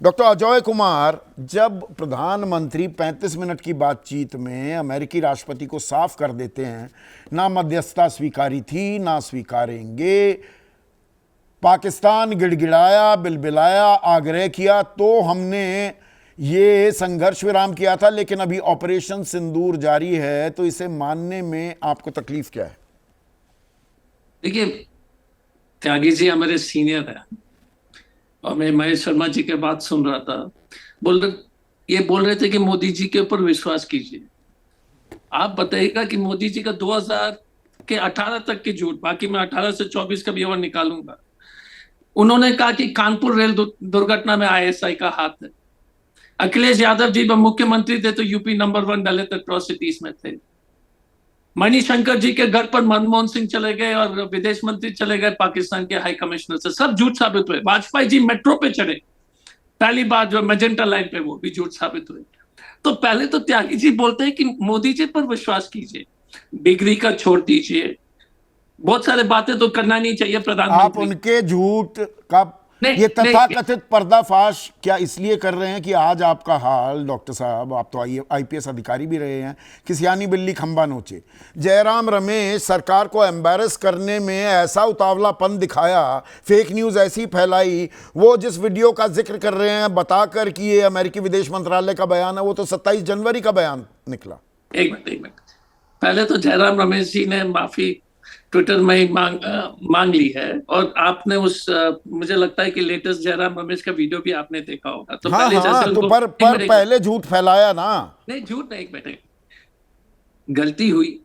Doctor Ajay Kumar, जब प्रधानमंत्री 35 minute की बातचीत में अमेरिकी राष्ट्रपति को साफ कर देते हैं, ना मध्यस्थता स्वीकारी थी ना स्वीकारेंगे, पाकिस्तान गिड़गिड़ाया, बिलबिलाया, आग्रह किया, तो हमने ये संघर्ष विराम किया था, लेकिन अभी ऑपरेशन सिंदूर जारी है, तो इसे मानने में आपको तकलीफ क्या है? देखिए, त्यागी जी हमारे सीनियर है और मैं महेश शर्मा जी के बात सुन रहा था। ये बोल रहे थे कि मोदी जी के ऊपर विश्वास कीजिए। आप बताइएगा कि मोदी जी का 2018 तक की झूठ, बाकी मैं 18 से 24 का भी और निकालूंगा। उन्होंने कहा कि कानपुर रेल दुर्घटना में आईएसआई का हाथ है। अखिलेश यादव जी मुख्यमंत्री थे तो यूपी नंबर 1 दलित एट्रोसिटीज में थे। मणिशंकर जी के घर पर मनमोहन सिंह चले गए और विदेश मंत्री चले गए पाकिस्तान के हाई कमिश्नर से, सब झूठ साबित हुए। वाजपेयी जी मेट्रो पे चढ़े पहली बार, जो मैजेंटा लाइन पे, वो भी झूठ साबित हुए। तो पहले तो त्यागी जी बोलते हैं कि मोदी जी पर विश्वास कीजिए, डिग्री का छोड़ दीजिए, बहुत सारे बातें तो करना नहीं चाहिए प्रधानमंत्री। आप उनके झूठ का ये तथाकथित पर्दाफाश क्या इसलिए कर रहे हैं कि आज आपका हाल, डॉक्टर साहब, आप तो आईपीएस अधिकारी भी रहे हैं, कि सियानी बिल्ली खंबा नोचे। जयराम रमेश सरकार को एम्बैरस करने में ऐसा उतावलापन दिखाया, फेक न्यूज़ ऐसी फैलाई, वो जिस वीडियो का जिक्र कर रहे हैं बताकर कि ये अमेरिकी विदेश मंत्रालय का बयान है, वो तो 27 जनवरी का बयान निकला। एक मिनट, पहले तो जयराम रमेश जी ने माफी ट्विटर में मांग ली है, और आपने मुझे लगता है कि लेटेस्ट जयराम रमेश का वीडियो भी आपने देखा होगा। तो हाँ, तो पहले झूठ फैलाया ना। नहीं, झूठ नहीं, एक मिनट, गलती हुई,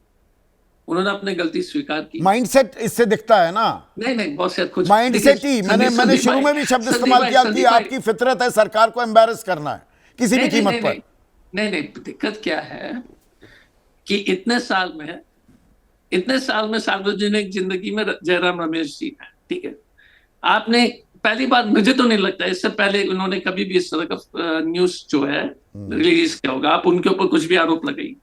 उन्होंने अपनी गलती स्वीकार की। माइंडसेट इससे दिखता है ना। नहीं, बहुत से कुछ माइंडसेट ही, मैंने शुरू में भी शब्द इस्तेमाल किया कि आपकी फितरत है सरकार को एम्बैरस करना है किसी भी कीमत पर। नहीं, दिक्कत क्या है कि इतने साल में सार्वजनिक जिंदगी में जयराम रमेश जी है, ठीक है। आपने पहली बार, मुझे तो नहीं लगता इससे पहले उन्होंने कभी भी इस तरह का न्यूज जो है रिलीज किया होगा। आप उनके ऊपर कुछ भी आरोप लगाइए,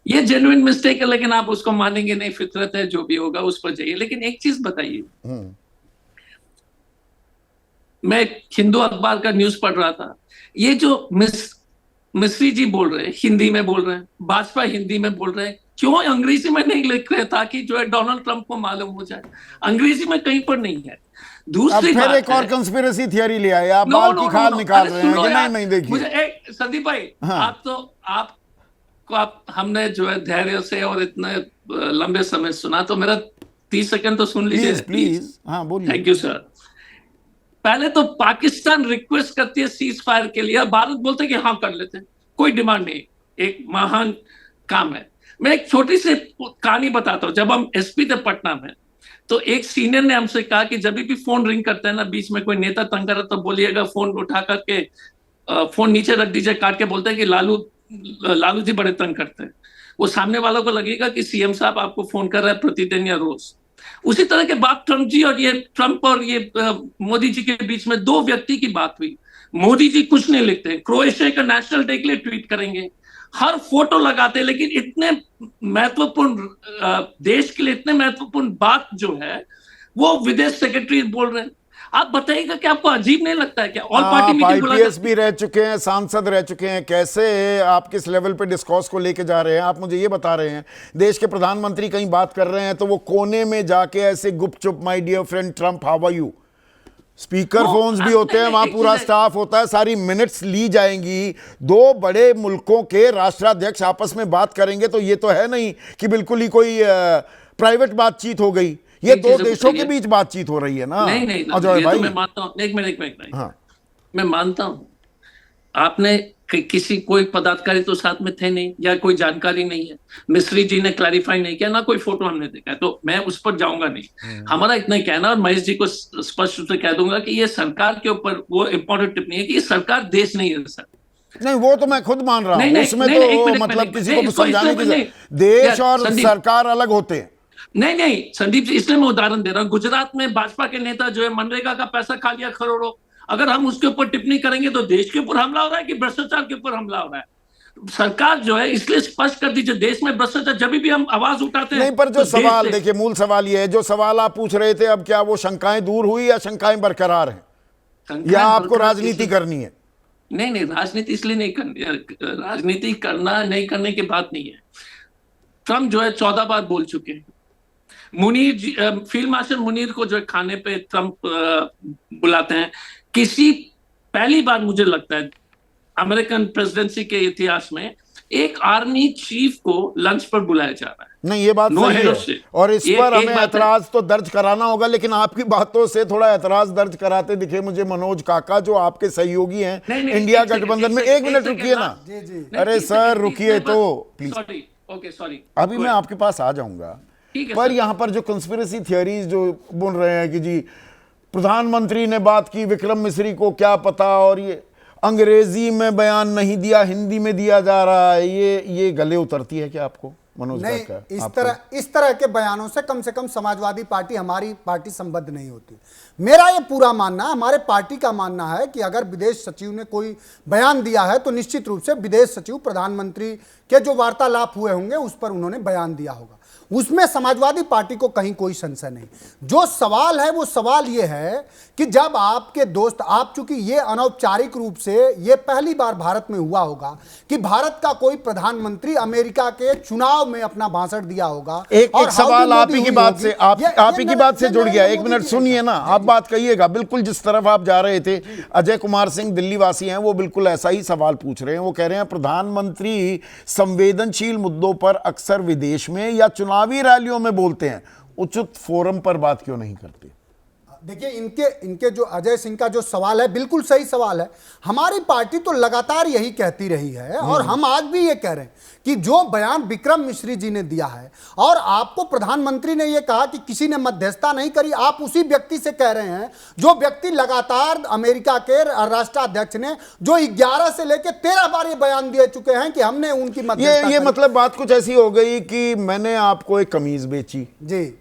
ये जेन्युइन मिस्टेक है, लेकिन आप उसको मानेंगे नहीं, फितरत है, जो भी होगा उस पर जाइए। लेकिन एक चीज बताइए, मैं हिंदू अखबार का न्यूज पढ़ रहा था, ये जो मिस्री जी बोल रहे हैं, हिंदी में बोल रहे हैं, भाजपा हिंदी में बोल रहे हैं, क्यों अंग्रेजी में नहीं लिख रहे ताकि जो है डोनाल्ड ट्रंप को मालूम हो जाए? अंग्रेजी में कहीं पर नहीं है। दूसरी बात, फिर एक और कंस्पिरेसी थियरी ले आए आप, बाल की खाल निकाल रहे हैं। नहीं देखिए, मुझे संदीप भाई, आप हमने जो है धैर्य से और इतने लंबे समय सुना, तो मेरा 30 सेकंड तो सुन लीजिए प्लीज। हाँ, बोलिए। Thank you sir. पहले तो पाकिस्तान रिक्वेस्ट करती है सीज फायर के लिए, भारत बोलते है कि हाँ कर लेते हैं, कोई डिमांड नहीं, एक महान काम है। मैं एक छोटी सी कहानी बताता हूँ। जब हम एसपी थे पटना में, तो एक सीनियर ने हमसे कहा कि जब भी फोन रिंग करते हैं ना, बीच में कोई नेता तंग करे, तो बोलिएगा फोन उठा करके फोन नीचे रख दीजिए, काट के बोलते हैं कि लालू जी बड़े तंग करते हैं। वो सामने वालों को लगेगा कि सीएम साहब आपको फोन कर रहे हैं प्रतिदिन या रोज। उसी तरह के बात ट्रंप और ये मोदी जी के बीच में दो व्यक्ति की बात हुई। मोदी जी कुछ नहीं लिखते, क्रोएशिया का नेशनल डे के लिए ट्वीट करेंगे, हर फोटो लगाते, लेकिन इतने महत्वपूर्ण देश के लिए इतने महत्वपूर्ण बात जो है वो विदेश सेक्रेटरी बोल रहे हैं। आप बताइएगा कि आपको अजीब नहीं लगता है क्या? ऑल पार्टी मीटिंग आईपीएस भी रह चुके हैं, सांसद रह चुके हैं, कैसे आप किस लेवल पे डिस्कॉर्स को लेके जा रहे हैं? आप मुझे ये बता रहे हैं, देश के प्रधानमंत्री कहीं बात कर रहे हैं तो वो कोने में जाके ऐसे गुपचुप, my dear friend Trump, how are you, speaker phones भी होते हैं, वहां पूरा स्टाफ होता है, सारी मिनट्स ली जाएंगी। दो बड़े मुल्कों के राष्ट्राध्यक्ष आपस में बात करेंगे तो ये तो है नहीं कि बिल्कुल ही कोई प्राइवेट बातचीत हो गई, ये दो देशों के बीच बातचीत हो रही है ना। नहीं, अजय भाई, तो मैं मानता हूं, एक मिनट, हाँ, मैं मानता हूं आपने कोई पदाधिकारी तो साथ में थे नहीं, या कोई जानकारी नहीं है, मिस्री जी ने क्लैरिफाई नहीं किया, ना कोई फोटो हमने देखा है, तो मैं उस पर जाऊंगा नहीं। हमारा इतना ही कहना, और महेश जी को स्पष्ट रूप से कह दूंगा कि ये सरकार के ऊपर वो इंपॉर्टेंट टिप्पणी है कि ये सरकार देश नहीं है सर। नहीं, वो तो मैं खुद मान रहा हूं, उसमें तो मतलब किसी को समझाने की, देश और सरकार अलग होते हैं। नहीं संदीप जी, इसलिए मैं उदाहरण दे रहा हूँ। गुजरात में भाजपा के नेता जो है मनरेगा का पैसा खा लिया करोड़ों, अगर हम उसके ऊपर टिप्पणी करेंगे तो देश के ऊपर हमला हो रहा है कि भ्रष्टाचार के ऊपर हमला हो रहा है? सरकार जो है, इसलिए स्पष्ट कर दीजिए, देश में भ्रष्टाचार जब भी हम आवाज उठाते हैं। नहीं, पर जो सवाल देखिए, मूल सवाल ये है, जो सवाल आप पूछ रहे थे, अब क्या वो शंकाएं दूर हुई या शंकाएं बरकरार हैं? या आपको राजनीति करनी है? नहीं नहीं, राजनीति इसलिए नहीं करनी, राजनीति करना नहीं करने की बात नहीं है। ट्रम्प जो है 14 बार बोल चुके हैं। मुनीर जी, फील्ड मार्शल मुनीर को जो खाने पे ट्रम्प बुलाते हैं, पहली बार मुझे लगता है अमेरिकन प्रेसिडेंसी के इतिहास में एक आर्मी चीफ को लंच पर बुलाया जा रहा है। नहीं, ये बात सही है और इस पर हमें ऐतराज तो दर्ज कराना होगा, लेकिन आपकी बातों से थोड़ा ऐतराज दर्ज कराते दिखे मुझे मनोज काका, जो आपके सहयोगी हैं इंडिया गठबंधन में। एक मिनट रुकिए ना, अरे सर रुकिए तो प्लीज। सॉरी, अभी मैं आपके पास आ जाऊंगा, पर यहां पर जो कंस्पिरेसी थियरीज जो बुन रहे हैं कि जी प्रधानमंत्री ने बात की, विक्रम मिश्री को क्या पता, और ये अंग्रेजी में बयान नहीं दिया, हिंदी में दिया जा रहा है, ये गले उतरती है क्या आपको मनोज? नहीं, इस तरह के बयानों से कम समाजवादी पार्टी, हमारी पार्टी संबद्ध नहीं होती। मेरा ये पूरा मानना, हमारे पार्टी का मानना है कि अगर विदेश सचिव ने कोई बयान दिया है तो निश्चित रूप से विदेश सचिव प्रधानमंत्री के जो वार्तालाप हुए होंगे उस पर उन्होंने बयान दिया होगा, उसमें समाजवादी पार्टी को कहीं कोई संशय नहीं। जो सवाल है वो सवाल ये है कि जब आपके दोस्त, आप चूंकि ये अनौपचारिक रूप से ये पहली बार भारत में हुआ होगा कि भारत का कोई प्रधानमंत्री अमेरिका के चुनाव में अपना भाषण दिया होगा। एक सवाल आप ही की बात से, आप ही की बात से जुड़ गया। एक मिनट सुनिए ना, आप बात कहिएगा। बिल्कुल जिस तरफ आप जा रहे थे, अजय कुमार सिंह दिल्ली वासी हैं, वो बिल्कुल ऐसा ही सवाल पूछ रहे हैं। वो कह रहे हैं प्रधानमंत्री संवेदनशील मुद्दों पर अक्सर विदेश में या चुनावी रैलियों में बोलते हैं, उचित फोरम पर बात क्यों नहीं करते? देखिए, इनके जो अजय सिंह का जो सवाल है बिल्कुल सही सवाल है। हमारी पार्टी तो लगातार यही कहती रही है और हम आज भी ये कह रहे हैं कि जो बयान विक्रम मिश्री जी ने दिया है, और आपको प्रधानमंत्री ने ये कहा कि किसी ने मध्यस्थता नहीं करी, आप उसी व्यक्ति से कह रहे हैं जो व्यक्ति लगातार अमेरिका के राष्ट्राध्यक्ष ने जो 11 से लेकर 13 बार ये बयान दे चुके हैं कि हमने उनकी मध्यस्थता ये मतलब बात कुछ ऐसी हो गई कि मैंने आपको एक कमीज बेची जी,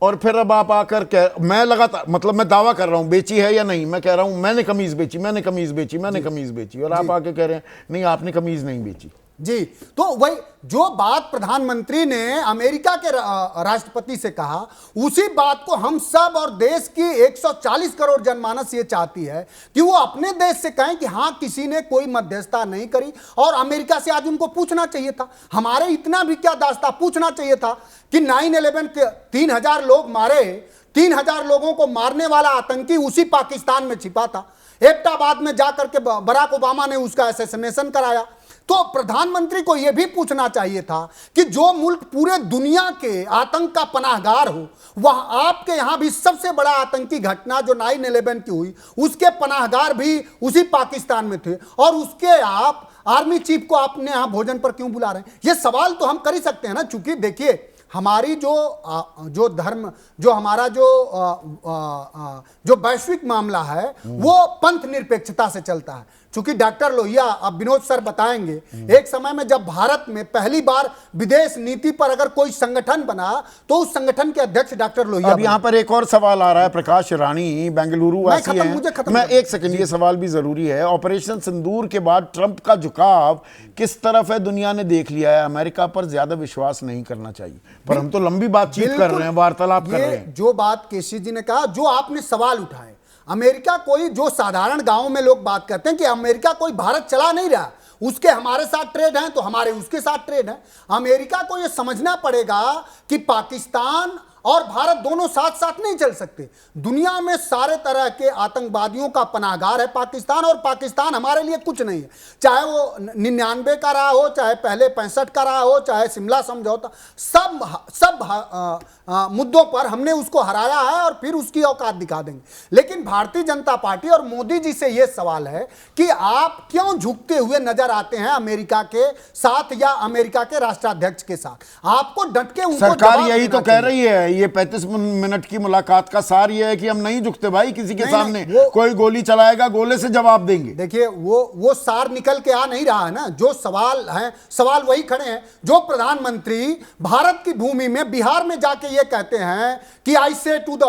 और फिर अब आप आकर मैं लगातार, मतलब मैं दावा कर रहा हूं बेची है या नहीं, मैं कह रहा हूं मैंने कमीज बेची, मैंने कमीज बेची, मैंने कमीज बेची, और आप आके कह रहे हैं नहीं आपने कमीज नहीं बेची जी। तो वही जो बात प्रधानमंत्री ने अमेरिका के राष्ट्रपति से कहा, उसी बात को हम सब और देश की 140 करोड़ जनमानस ये चाहती है कि वो अपने देश से कहें कि हाँ किसी ने कोई मध्यस्थता नहीं करी। और अमेरिका से आज उनको पूछना चाहिए था, हमारे इतना भी क्या दास्ता, पूछना चाहिए था कि 9/11 के 3000 लोग मारे, 3000 लोगों को मारने वाला आतंकी उसी पाकिस्तान में छिपा था। एबटाबाद में जाकर के बराक ओबामा ने उसका असैसिनेशन कराया। तो प्रधानमंत्री को यह भी पूछना चाहिए था कि जो मुल्क पूरे दुनिया के आतंक का पनाहगार हो, वह आपके यहां भी सबसे बड़ा आतंकी घटना जो 9/11 की हुई, उसके पनाहगार भी उसी पाकिस्तान में थे, और उसके आप आर्मी चीफ को आपने यहां भोजन पर क्यों बुला रहे हैं? यह सवाल तो हम कर ही सकते हैं ना। चूंकि देखिए, हमारी जो धर्म, जो हमारा जो वैश्विक मामला है वो पंथ निरपेक्षता से चलता है। चूंकि डॉक्टर लोहिया, अब विनोद सर बताएंगे, एक समय में जब भारत में पहली बार विदेश नीति पर अगर कोई संगठन बना तो उस संगठन के अध्यक्ष डॉक्टर लोहिया। अब यहाँ पर एक और सवाल आ रहा है, प्रकाश रानी बेंगलुरु वासी हैं। मैं एक सेकंड, ये सवाल भी जरूरी है। ऑपरेशन सिंदूर के बाद ट्रंप का झुकाव किस तरफ है दुनिया ने देख लिया है, अमेरिका पर ज्यादा विश्वास नहीं करना चाहिए, पर हम तो लंबी बातचीत कर रहे हैं, वार्तालाप कर रहे हैं। जो बात केसी जी ने कहा, जो आपने सवाल उठाए, अमेरिका कोई, जो साधारण गांव में लोग बात करते हैं कि अमेरिका कोई भारत चला नहीं रहा, उसके हमारे साथ ट्रेड है तो हमारे उसके साथ ट्रेड है। अमेरिका को यह समझना पड़ेगा कि पाकिस्तान और भारत दोनों साथ साथ नहीं चल सकते। दुनिया में सारे तरह के आतंकवादियों का पनाहगार है पाकिस्तान, और पाकिस्तान हमारे लिए कुछ नहीं है। चाहे वो 99 का रहा हो, चाहे पहले 65 का रहा हो, चाहे शिमला समझौता, सब मुद्दों पर हमने उसको हराया है और फिर उसकी औकात दिखा देंगे। लेकिन भारतीय जनता पार्टी और मोदी जी से यह सवाल है कि आप क्यों झुकते हुए नजर आते हैं अमेरिका के साथ या अमेरिका के राष्ट्राध्यक्ष के साथ? आपको डट के उनको सरकार यही तो कह रही है। ये 35 मिनट की मुलाकात का सार ये है कि हम नहीं झुकते भाई किसी के सामने। कोई गोली चलाएगा, गोले से जवाब देंगे। देखिए, वो सार निकल के आ नहीं रहा है ना। जो सवाल है, सवाल वही खड़े हैं। जो प्रधानमंत्री भारत की भूमि में बिहार में जाके ये कहते हैं कि आई से टू द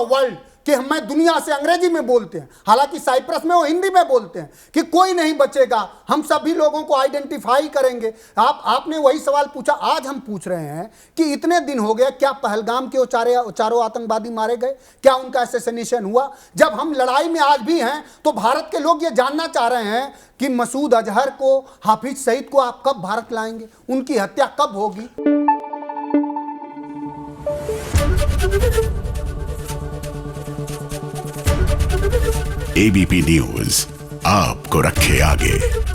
वर्ल्ड कि मैं दुनिया से अंग्रेजी में बोलते हैं, हालांकि साइप्रस में वो हिंदी में बोलते हैं, कि कोई नहीं बचेगा, हम सभी लोगों को आइडेंटिफाई करेंगे। आपने वही सवाल पूछा, आज हम पूछ रहे हैं कि इतने दिन हो गए, क्या पहलगाम के चारों आतंकवादी मारे गए? क्या उनका असैसिनेशन हुआ? जब हम लड़ाई में आज भी हैं तो भारत के लोग ये जानना चाह रहे हैं कि मसूद अजहर को, हाफिज सईद को आप कब भारत लाएंगे, उनकी हत्या कब होगी? एबीपी न्यूज आपको रखे आगे।